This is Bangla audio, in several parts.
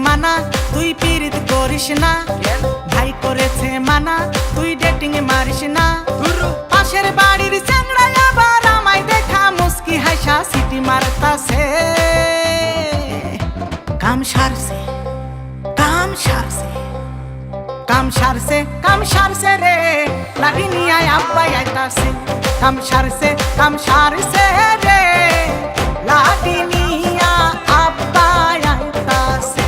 মানা তুই পীড়িত করিস না, ভাই করেছে মানা তুই ডেটিং মারিস না। পাশের বাড়ির চ্যাংড়া আবার আমায় দেখা মুস্কি হাসা সিটি মারতাছে। কাম সারছে কাম সারছে কাম সারছে কাম সারছে রে, লাঠি নিয়ে আব্বাই আইতাছে। কাম সারছে রে, লাঠি নিয়ে আব্বাই আইতাছে।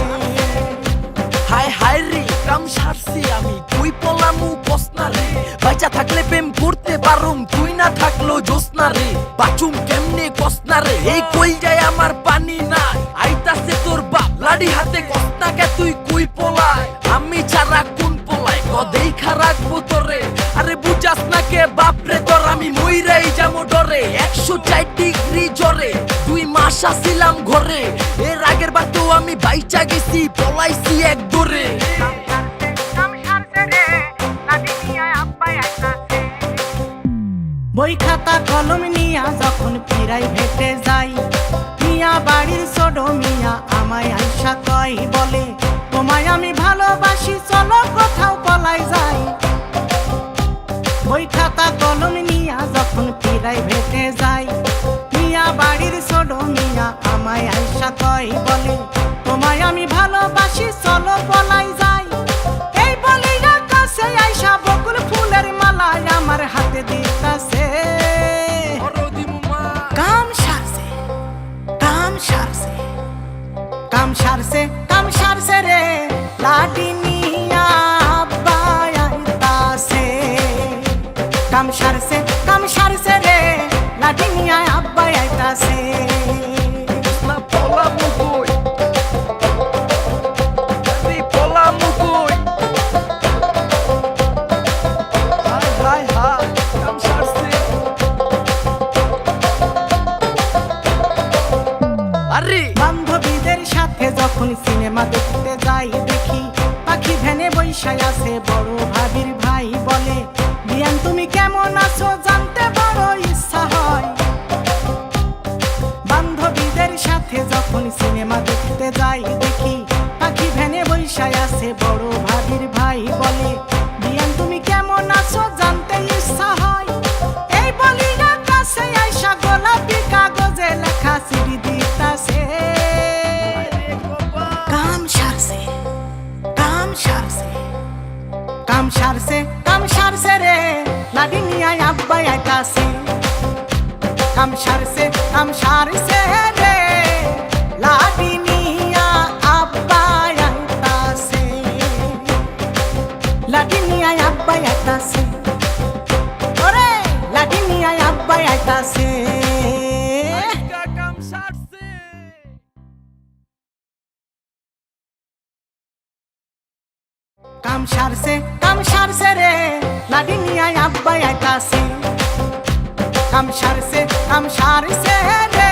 হায় হায় রে কাম সারছি আমি, তুই পলামু কসনা রে। বাইচা থাকলে প্রেম করতে পারুম, তুই না থাকলো জোসনা রে। বাচুম কেমনে কসনা রে, এই কই যায় আমার পানি নাই। আইতাছে তোর বাপ লাড়ি হাতে, কসনাকে তুই কুই পলায়। আমি ছাড়া কোন পলায় দেখা রাখবো তোরে। আরে বুঝাস না কে বাপরে তোর, আমি মইরাই যাবো ডরে। 104 ডিগ্রি জ্বরে 2 মাস আসিলাম ঘরে। এর আগের বার তো আমি বাইচা গেছি, পলাইছি এক দরে। বই খাতা কলম নিয়া যখন প্রাইভেটে যাই, মিয়া বাড়ির ছোট মিয়া আমায় আইসা কয় বলে, তোমায় আমি ভালোবাসি চলো কোথাও পলাই যাই। বই খাতা কলম নিয়া যখন প্রাইভেটে যাই, মিয়া বাড়ির ছোট মিয়া আমায় আইসা কয় বলে, তোমায় আমি ভালোবাসি চলো পলাই যাই। এই বলি কাছে আইসা বকুল ফুলের মালা আমার হাতে দিতাছে। কাম সারছে কাম সারছে কাম সারছে কাম সারছে রে, লাঠি নিয়া আব্বাই আইতাছে। কাম সারছে রে, লাঠি নিয়া আব্বাই আইতাছে। বান্ধবীদের সাথে যখন সিনেমা দেখতে যাই, দেখি পাখি ভ্যানে বৈশায় আছে বড় ভাবির ভাই বলে, বিয়ান তুমি কেমন আছো জানতে বড় ইচ্ছা হয়। বান্ধবীদের সাথে যখন সিনেমা দেখতে যাই, দেখি পাখি ভ্যানে বৈশায় আছে বড় ভাবির ভাই বলে, বিয়ান তুমি কেমন আছো জানতে ইচ্ছা হয়। এই বলি কাছে আইসা গোলাপি কাগজে লেখা চিঠি দিতাছে। কাম সারছে কাম সারছে রে, লাঠি নিয়ে আব্বাই আইতাছে। কাম সারছে রে, লাঠি নিয়ে আব্বাই আইতাছে। লাঠি নিয়ে আব্বাই আইতাছে, ওরে লাঠি নিয়ে আব্বাই আইতাছে। কাম সারছে রে, লাঠি নিয়ে আব্বাই আইতাছে। কাম সারছে রে।